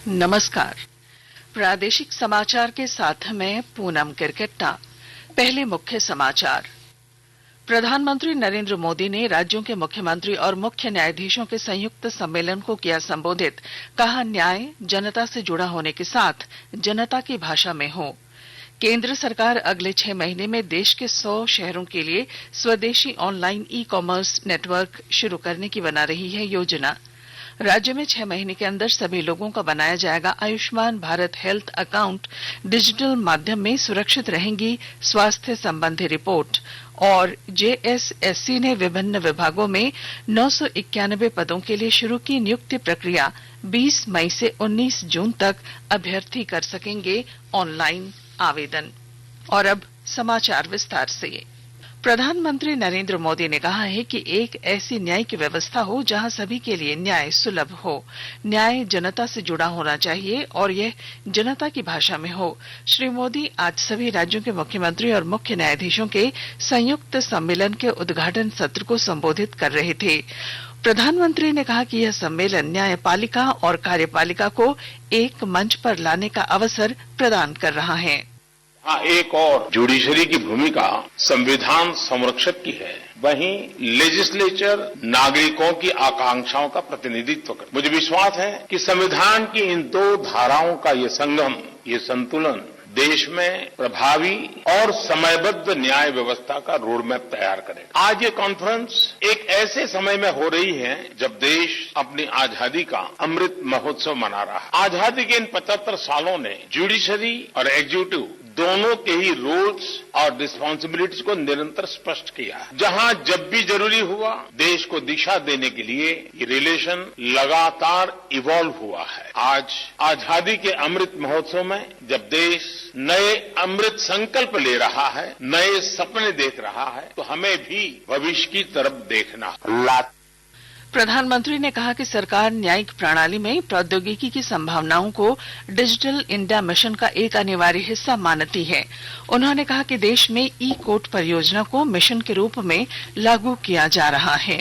नमस्कार। प्रादेशिक समाचार के साथ मैं पूनम किरकेट्टा। पहले मुख्य समाचार। प्रधानमंत्री नरेंद्र मोदी ने राज्यों के मुख्यमंत्री और मुख्य न्यायाधीशों के संयुक्त सम्मेलन को किया संबोधित। कहा, न्याय जनता से जुड़ा होने के साथ जनता की भाषा में हो। केंद्र सरकार अगले 6 महीने में देश के 100 शहरों के लिए स्वदेशी ऑनलाइन ई कॉमर्स नेटवर्क शुरू करने की बना रही है योजना। राज्य में 6 महीने के अंदर सभी लोगों का बनाया जाएगा Ayushman Bharat health account. Digital माध्यम में सुरक्षित रहेंगी स्वास्थ्य संबंधी रिपोर्ट। और जेएसएससी ने विभिन्न विभागों में 991 पदों के लिए शुरू की नियुक्ति प्रक्रिया। 20 मई से 19 जून तक अभ्यर्थी कर सकेंगे ऑनलाइन आवेदन। और अब समाचार विस्तार से। प्रधानमंत्री नरेंद्र मोदी ने कहा है कि एक ऐसी न्यायिक व्यवस्था हो जहां सभी के लिए न्याय सुलभ हो। न्याय जनता से जुड़ा होना चाहिए और यह जनता की भाषा में हो। श्री मोदी आज सभी राज्यों के मुख्यमंत्री और मुख्य न्यायाधीशों के संयुक्त सम्मेलन के उद्घाटन सत्र को संबोधित कर रहे थे। प्रधानमंत्री ने कहा कि यह सम्मेलन न्यायपालिका और कार्यपालिका को एक मंच पर लाने का अवसर प्रदान कर रहा है। एक और जुडिशरी की भूमिका संविधान संरक्षक की है, वहीं लेजिस्लेचर नागरिकों की आकांक्षाओं का प्रतिनिधित्व कर। मुझे विश्वास है कि संविधान की इन 2 धाराओं का ये संगम, ये संतुलन देश में प्रभावी और समयबद्ध न्याय व्यवस्था का रोड मैप तैयार करेगा। आज ये कॉन्फ्रेंस एक ऐसे समय में हो रही है जब देश अपनी आजादी का अमृत महोत्सव मना रहा है। आजादी के इन 75 सालों ने जुडिशरी और एग्जीक्यूटिव दोनों के ही रोल्स और रिस्पांसिबिलिटीज को निरंतर स्पष्ट किया है। जहां जब भी जरूरी हुआ देश को दिशा देने के लिए ये रिलेशन लगातार इवॉल्व हुआ है। आज आजादी के अमृत महोत्सव में जब देश नए अमृत संकल्प ले रहा है, नए सपने देख रहा है, तो हमें भी भविष्य की तरफ देखना है। प्रधानमंत्री ने कहा कि सरकार न्यायिक प्रणाली में प्रौद्योगिकी की संभावनाओं को डिजिटल इंडिया मिशन का एक अनिवार्य हिस्सा मानती है। उन्होंने कहा कि देश में ई कोर्ट परियोजना को मिशन के रूप में लागू किया जा रहा है।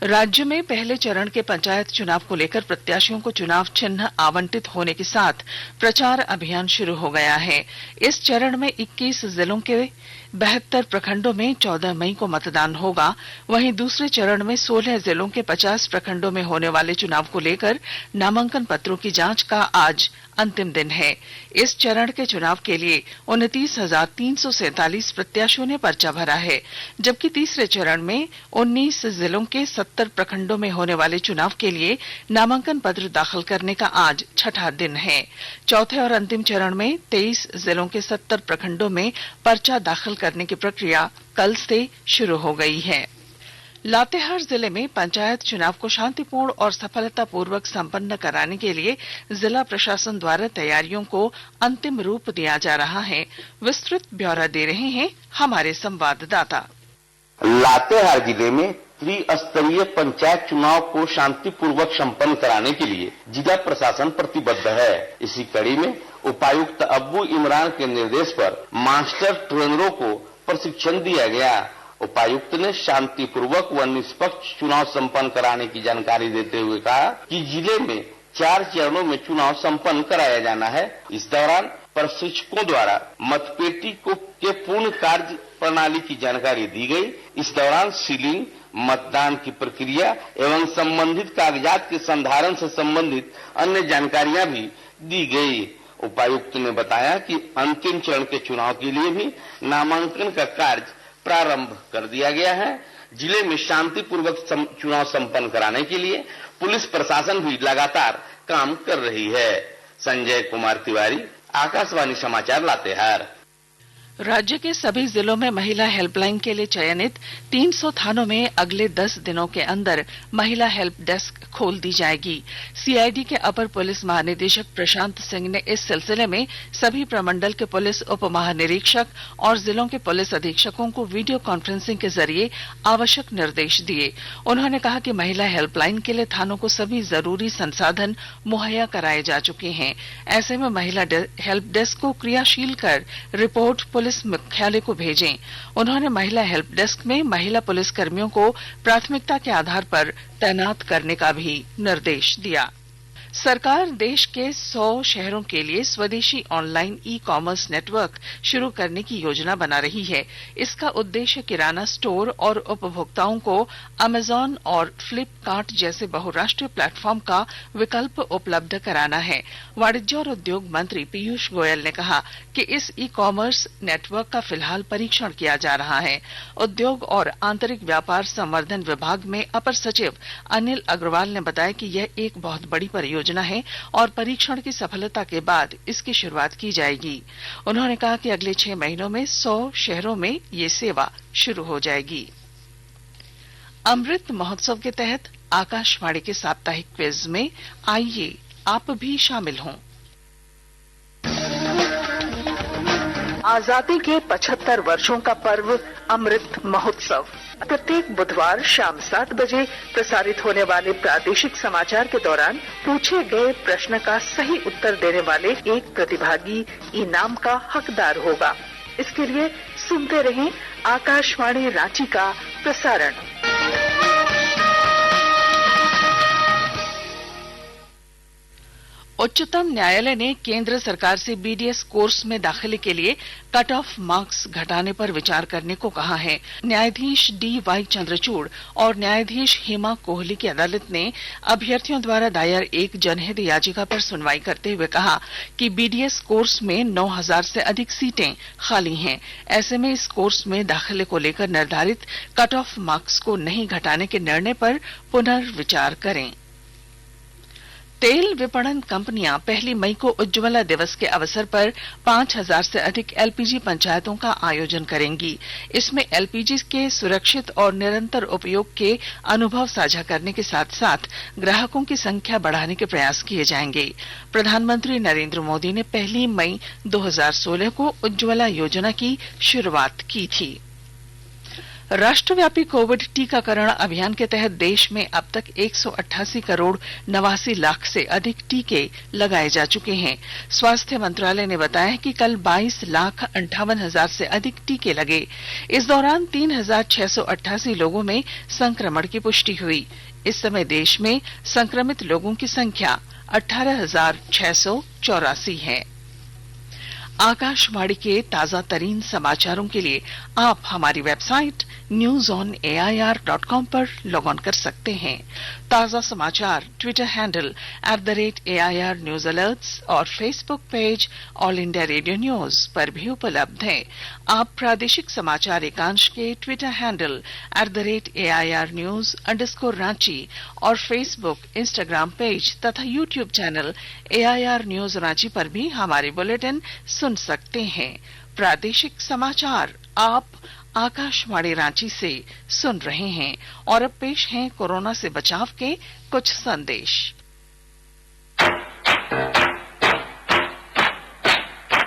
राज्य में पहले चरण के पंचायत चुनाव को लेकर प्रत्याशियों को चुनाव चिन्ह आवंटित होने के साथ प्रचार अभियान शुरू हो गया है। इस चरण में 21 जिलों के 72 प्रखंडों में 14 मई को मतदान होगा। वहीं दूसरे चरण में 16 जिलों के 50 प्रखंडों में होने वाले चुनाव को लेकर नामांकन पत्रों की जांच का आज अंतिम दिन है। इस चरण के चुनाव के लिए 29,347 प्रत्याशियों ने पर्चा भरा है, जबकि तीसरे चरण में 19 जिलों के 70 प्रखंडों में होने वाले चुनाव के लिए नामांकन पत्र दाखिल करने का आज छठा दिन है। चौथे और अंतिम चरण में 23 जिलों के 70 प्रखंडों में पर्चा दाखिल करने की प्रक्रिया कल से शुरू हो गई है। लातेहार जिले में पंचायत चुनाव को शांतिपूर्ण और सफलतापूर्वक संपन्न कराने के लिए जिला प्रशासन द्वारा तैयारियों को अंतिम रूप दिया जा रहा है। विस्तृत ब्यौरा दे रहे हैं हमारे संवाददाता। लातेहार जिले में त्रिस्तरीय पंचायत चुनाव को शांतिपूर्वक संपन्न कराने के लिए जिला प्रशासन प्रतिबद्ध है। इसी कड़ी में उपायुक्त अब्बू इमरान के निर्देश पर मास्टर ट्रेनरों को प्रशिक्षण दिया गया। उपायुक्त ने शांतिपूर्वक व निष्पक्ष चुनाव संपन्न कराने की जानकारी देते हुए कहा कि जिले में 4 चरणों में चुनाव संपन्न कराया जाना है। इस दौरान प्रशिक्षकों द्वारा मतपेटी के पूर्ण कार्य प्रणाली की जानकारी दी गई। इस दौरान सीलिंग, मतदान की प्रक्रिया एवं संबंधित कागजात के संधारण से संबंधित अन्य जानकारियां भी दी गई। उपायुक्त ने बताया कि अंतिम चरण के चुनाव के लिए भी नामांकन का कार्य प्रारंभ कर दिया गया है। जिले में शांतिपूर्वक चुनाव संपन्न कराने के लिए पुलिस प्रशासन भी लगातार काम कर रही है। संजय कुमार तिवारी, आकाशवाणी समाचार, लातेहार। राज्य के सभी जिलों में महिला हेल्पलाइन के लिए चयनित 300 थानों में अगले 10 दिनों के अंदर महिला हेल्प डेस्क खोल दी जाएगी। सीआईडी के अपर पुलिस महानिदेशक प्रशांत सिंह ने इस सिलसिले में सभी प्रमंडल के पुलिस उप महानिरीक्षक और जिलों के पुलिस अधीक्षकों को वीडियो कॉन्फ्रेंसिंग के जरिए आवश्यक निर्देश दिए। उन्होंने कहा कि महिला हेल्पलाइन के लिए थानों को सभी जरूरी संसाधन मुहैया कराए जा चुके हैं। ऐसे में महिला हेल्प डेस्क को क्रियाशील कर रिपोर्ट पुलिस मुख्यालय को भेजें। उन्होंने महिला हेल्प डेस्क में महिला पुलिस कर्मियों को प्राथमिकता के आधार पर तैनात करने का भी निर्देश दिया। सरकार देश के 100 शहरों के लिए स्वदेशी ऑनलाइन ई कॉमर्स नेटवर्क शुरू करने की योजना बना रही है। इसका उद्देश्य किराना स्टोर और उपभोक्ताओं को अमेजॉन और फ्लिपकार्ट जैसे बहुराष्ट्रीय प्लेटफॉर्म का विकल्प उपलब्ध कराना है। वाणिज्य और उद्योग मंत्री पीयूष गोयल ने कहा कि इस ई कॉमर्स नेटवर्क का फिलहाल परीक्षण किया जा रहा है। उद्योग और आंतरिक व्यापार संवर्धन विभाग में अपर सचिव अनिल अग्रवाल ने बताया कि यह एक बहुत बड़ी परियोजना है और परीक्षण की सफलता के बाद इसकी शुरुआत की जाएगी। उन्होंने कहा कि अगले 6 महीनों में 100 शहरों में ये सेवा शुरू हो जाएगी। अमृत महोत्सव के तहत आकाशवाणी के साप्ताहिक क्विज में आइए आप भी शामिल हों। आजादी के 75 वर्षों का पर्व अमृत महोत्सव प्रत्येक बुधवार शाम 7 बजे प्रसारित होने वाले प्रादेशिक समाचार के दौरान पूछे गए प्रश्न का सही उत्तर देने वाले एक प्रतिभागी इनाम का हकदार होगा। इसके लिए सुनते रहें आकाशवाणी रांची का प्रसारण। उच्चतम न्यायालय ने केंद्र सरकार से बीडीएस कोर्स में दाखिले के लिए कट ऑफ मार्क्स घटाने पर विचार करने को कहा है। न्यायाधीश डी.वाई. चंद्रचूड़ और न्यायाधीश हेमा कोहली की अदालत ने अभ्यर्थियों द्वारा दायर एक जनहित याचिका पर सुनवाई करते हुए कहा कि बीडीएस कोर्स में 9,000 से अधिक सीटें खाली हैं। ऐसे में इस कोर्स में दाखिले को लेकर निर्धारित कट ऑफ मार्क्स को नहीं घटाने के निर्णय पर पुनर्विचार करें। तेल विपणन कंपनियां 1 मई को उज्ज्वला दिवस के अवसर पर 5,000 से अधिक एलपीजी पंचायतों का आयोजन करेंगी। इसमें एलपीजी के सुरक्षित और निरंतर उपयोग के अनुभव साझा करने के साथ साथ ग्राहकों की संख्या बढ़ाने के प्रयास किए जाएंगे। प्रधानमंत्री नरेंद्र मोदी ने 1 मई 2016 को उज्ज्वला योजना की शुरुआत की थी। राष्ट्रव्यापी कोविड टीकाकरण अभियान के तहत देश में अब तक 188 करोड़ 89 लाख से अधिक टीके लगाए जा चुके हैं। स्वास्थ्य मंत्रालय ने बताया कि कल 22,58,000 से अधिक टीके लगे। इस दौरान 3,688 लोगों में संक्रमण की पुष्टि हुई। इस समय देश में संक्रमित लोगों की संख्या 18,684 है। आकाशवाणी के ताजा तरीन समाचारों के लिए आप हमारी वेबसाइट newsonair.com पर लॉग ऑन कर सकते हैं। ताजा समाचार Twitter handle @AIR News Alerts और Facebook page all India radio news पर भी उपलब्ध है। आप प्रादेशिक समाचार एकांश के ट्विटर हैंडल @AIR News_Ranchi और फेसबुक, इंस्टाग्राम पेज तथा YouTube channel AIR News Ranchi पर भी हमारे बुलेटिन सुन सकते हैं। प्रादेशिक समाचार आप आकाशवाणी रांची से सुन रहे हैं और अब पेश हैं कोरोना से बचाव के कुछ संदेश।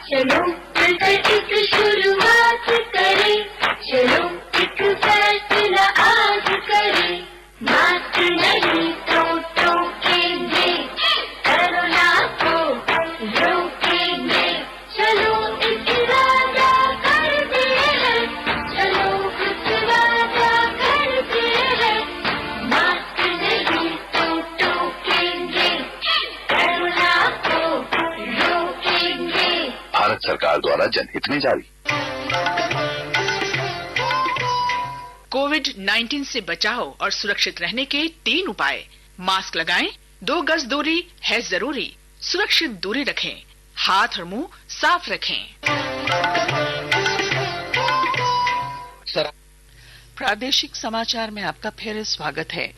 चलो मिलकर एक शुरुआत करें, चलो एक फैसला आज करें, मास्क नहीं तो टोकेंगे, कोरोना को रोकेंगे, चलो एक वादा करते हैं, चलो कुछ वादा करते हैं, मास्क नहीं तो टोकेंगे, कोरोना को रोकेंगे। भारत सरकार द्वारा जनहित में जारी। कोविड-19 से बचाव और सुरक्षित रहने के 3 उपाय। मास्क लगाएं, 2 गज दूरी है जरूरी, सुरक्षित दूरी रखें, हाथ और मुंह साफ रखें। प्रादेशिक समाचार में आपका फिर स्वागत है।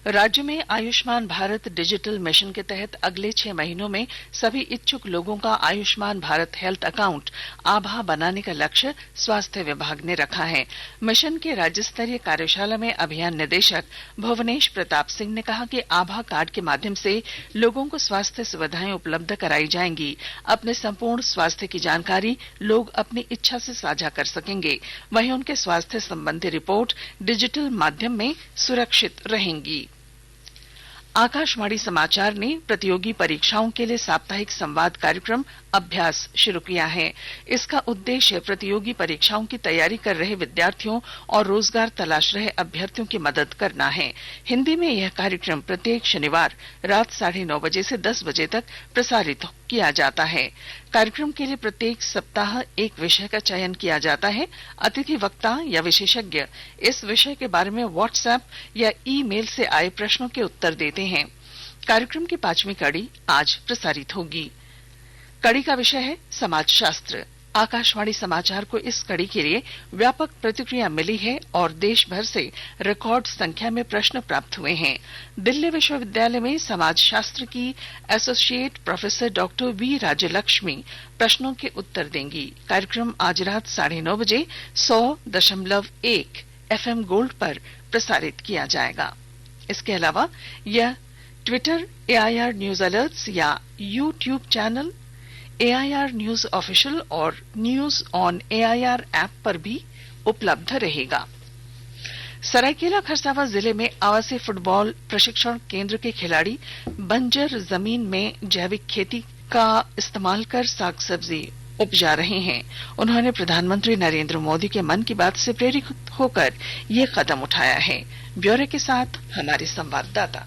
राज्य में आयुष्मान भारत डिजिटल मिशन के तहत अगले 6 महीनों में सभी इच्छुक लोगों का आयुष्मान भारत हेल्थ अकाउंट आभा बनाने का लक्ष्य स्वास्थ्य विभाग ने रखा है। मिशन के राज्य स्तरीय कार्यशाला में अभियान निदेशक भुवनेश प्रताप सिंह ने कहा कि आभा कार्ड के माध्यम से लोगों को स्वास्थ्य सुविधाएं उपलब्ध कराई जाएंगी। अपने संपूर्ण स्वास्थ्य की जानकारी लोग अपनी इच्छा से साझा कर सकेंगे। वहीं उनके स्वास्थ्य संबंधी रिपोर्ट डिजिटल माध्यम में सुरक्षित रहेंगी। आकाशवाणी समाचार ने प्रतियोगी परीक्षाओं के लिए साप्ताहिक संवाद कार्यक्रम अभ्यास शुरू किया है। इसका उद्देश्य प्रतियोगी परीक्षाओं की तैयारी कर रहे विद्यार्थियों और रोजगार तलाश रहे अभ्यर्थियों की मदद करना है। हिंदी में यह कार्यक्रम प्रत्येक शनिवार रात 9:30 बजे से 10 बजे तक प्रसारित किया जाता है। कार्यक्रम के लिए प्रत्येक सप्ताह एक विषय का चयन किया जाता है। अतिथि वक्ता या विशेषज्ञ इस विषय के बारे में व्हाट्सएप या ईमेल से आए प्रश्नों के उत्तर देते हैं। कार्यक्रम की 5वीं कड़ी आज प्रसारित होगी। कड़ी का विषय है समाजशास्त्र। आकाशवाणी समाचार को इस कड़ी के लिए व्यापक प्रतिक्रिया मिली है और देश भर से रिकॉर्ड संख्या में प्रश्न प्राप्त हुए हैं। दिल्ली विश्वविद्यालय में समाजशास्त्र की associate professor doctor V Rajyalakshmi प्रश्नों के उत्तर देंगी। कार्यक्रम आज रात 9:30 बजे 100.1 FM गोल्ड पर प्रसारित किया जाएगा। इसके अलावा यह ट्विटर AIR न्यूज अलर्ट्स या YouTube channel AIR news official और न्यूज ऑन AIR ऐप पर भी उपलब्ध रहेगा। सरायकेला खरसावां जिले में आवासीय फुटबॉल प्रशिक्षण केंद्र के खिलाड़ी बंजर जमीन में जैविक खेती का इस्तेमाल कर साग सब्जी उपजा रहे हैं। उन्होंने प्रधानमंत्री नरेंद्र मोदी के मन की बात से प्रेरित होकर ये कदम उठाया है। ब्यौरे के साथ हमारे संवाददाता।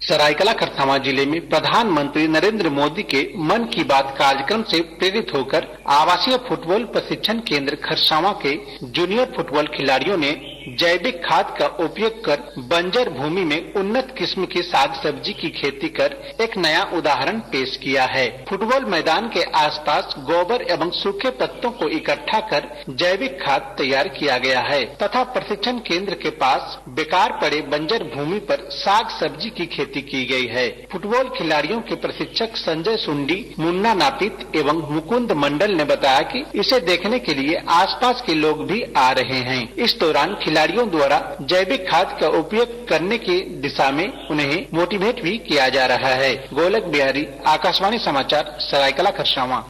सरायकेला खरसावां जिले में प्रधानमंत्री नरेंद्र मोदी के मन की बात कार्यक्रम से प्रेरित होकर आवासीय फुटबॉल प्रशिक्षण केंद्र खरसावां के जूनियर फुटबॉल खिलाड़ियों ने जैविक खाद का उपयोग कर बंजर भूमि में उन्नत किस्म की साग सब्जी की खेती कर एक नया उदाहरण पेश किया है। फुटबॉल मैदान के आसपास गोबर एवं सूखे पत्तों को इकट्ठा कर जैविक खाद तैयार किया गया है तथा प्रशिक्षण केंद्र के पास बेकार पड़े बंजर भूमि पर साग सब्जी की खेती की गई है। फुटबॉल खिलाड़ियों के प्रशिक्षक संजय सुंडी, मुन्ना नापित एवं मुकुंद मंडल ने बताया कि इसे देखने के लिए आसपास के लोग भी आ रहे हैं। इस दौरान खिलाड़ियों द्वारा जैविक खाद का उपयोग करने की दिशा में उन्हें मोटिवेट भी किया जा रहा है। गोलक बिहारी, आकाशवाणी समाचार, सरायकेला खरसावां।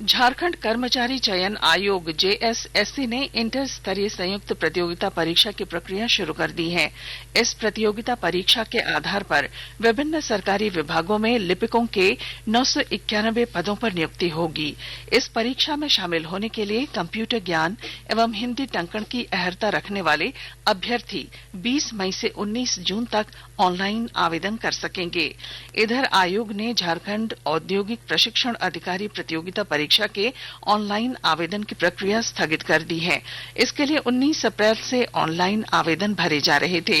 झारखंड कर्मचारी चयन आयोग JSSC ने इंटर स्तरीय संयुक्त प्रतियोगिता परीक्षा की प्रक्रिया शुरू कर दी है। इस प्रतियोगिता परीक्षा के आधार पर विभिन्न सरकारी विभागों में लिपिकों के 991 पदों पर नियुक्ति होगी। इस परीक्षा में शामिल होने के लिए कंप्यूटर ज्ञान एवं हिंदी टंकण की अहर्ता रखने वाले अभ्यर्थी 20 मई से 19 जून तक ऑनलाइन आवेदन कर सकेंगे। इधर आयोग ने झारखंड औद्योगिक प्रशिक्षण अधिकारी प्रतियोगिता परीक्षा के ऑनलाइन आवेदन की प्रक्रिया स्थगित कर दी है। इसके लिए 19 अप्रैल से ऑनलाइन आवेदन भरे जा रहे थे।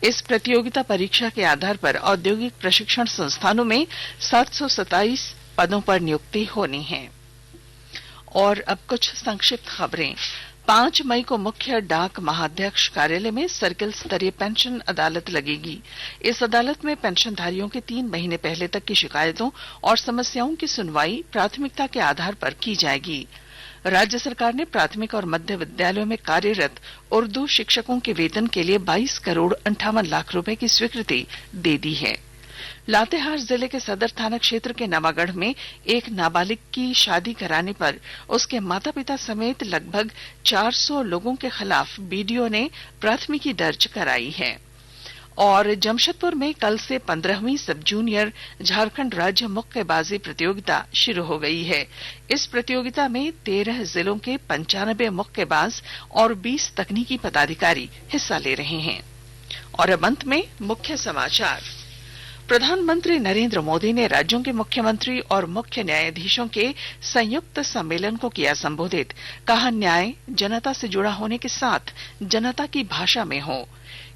इस प्रतियोगिता परीक्षा के आधार पर औद्योगिक प्रशिक्षण संस्थानों में 727 पदों पर नियुक्ति होनी है। और अब कुछ संक्षिप्त खबरें। 5 मई को मुख्य डाक महाअध्यक्ष कार्यालय में सर्किल स्तरीय पेंशन अदालत लगेगी। इस अदालत में पेंशनधारियों के 3 महीने पहले तक की शिकायतों और समस्याओं की सुनवाई प्राथमिकता के आधार पर की जाएगी। राज्य सरकार ने प्राथमिक और मध्य विद्यालयों में कार्यरत उर्दू शिक्षकों के वेतन के लिए 22 करोड़ 58 लाख रुपए की स्वीकृति दे दी है। लातेहार जिले के सदर थाना क्षेत्र के नवागढ़ में एक नाबालिग की शादी कराने पर उसके माता पिता समेत लगभग 400 लोगों के खिलाफ बीडीओ ने प्राथमिकी दर्ज कराई है। और जमशेदपुर में कल से 15वीं सब जूनियर झारखंड राज्य मुक्केबाजी प्रतियोगिता शुरू हो गई है। इस प्रतियोगिता में 13 जिलों के 95 मुक्केबाज और 20 तकनीकी पदाधिकारी हिस्सा ले रहे हैं। और अब अंत में मुख्य समाचार। प्रधानमंत्री नरेंद्र मोदी ने राज्यों के मुख्यमंत्री और मुख्य न्यायाधीशों के संयुक्त सम्मेलन को किया संबोधित। कहा, न्याय जनता से जुड़ा होने के साथ जनता की भाषा में हो।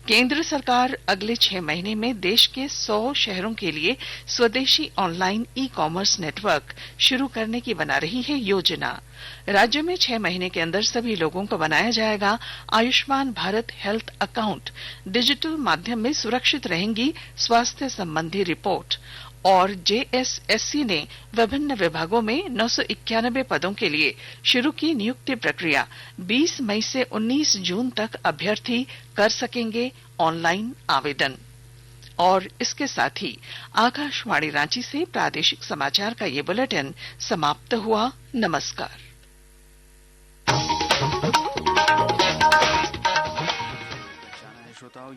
केंद्र सरकार अगले 6 महीने में देश के 100 शहरों के लिए स्वदेशी ऑनलाइन ई-कॉमर्स नेटवर्क शुरू करने की बना रही है योजना। राज्य में 6 महीने के अंदर सभी लोगों को बनाया जाएगा Ayushman Bharat health account. Digital माध्यम में सुरक्षित रहेंगी स्वास्थ्य संबंधी रिपोर्ट। और JSSC ने विभिन्न विभागों में 991 पदों के लिए शुरू की नियुक्ति प्रक्रिया। 20 मई से 19 जून तक अभ्यर्थी कर सकेंगे ऑनलाइन आवेदन। और इसके साथ ही आकाशवाणी रांची से प्रादेशिक समाचार का ये बुलेटिन समाप्त हुआ। नमस्कार। श्रोताओं,